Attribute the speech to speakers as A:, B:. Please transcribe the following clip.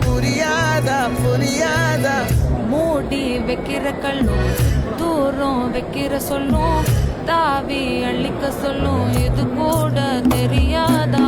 A: புரியாதா புரியாதா
B: மூடி வைக்கிற கல்லும் தூரம் வைக்கிற சொல்லும் தாவி அள்ளிக்க சொல்லும் இது கூட தெரியாதா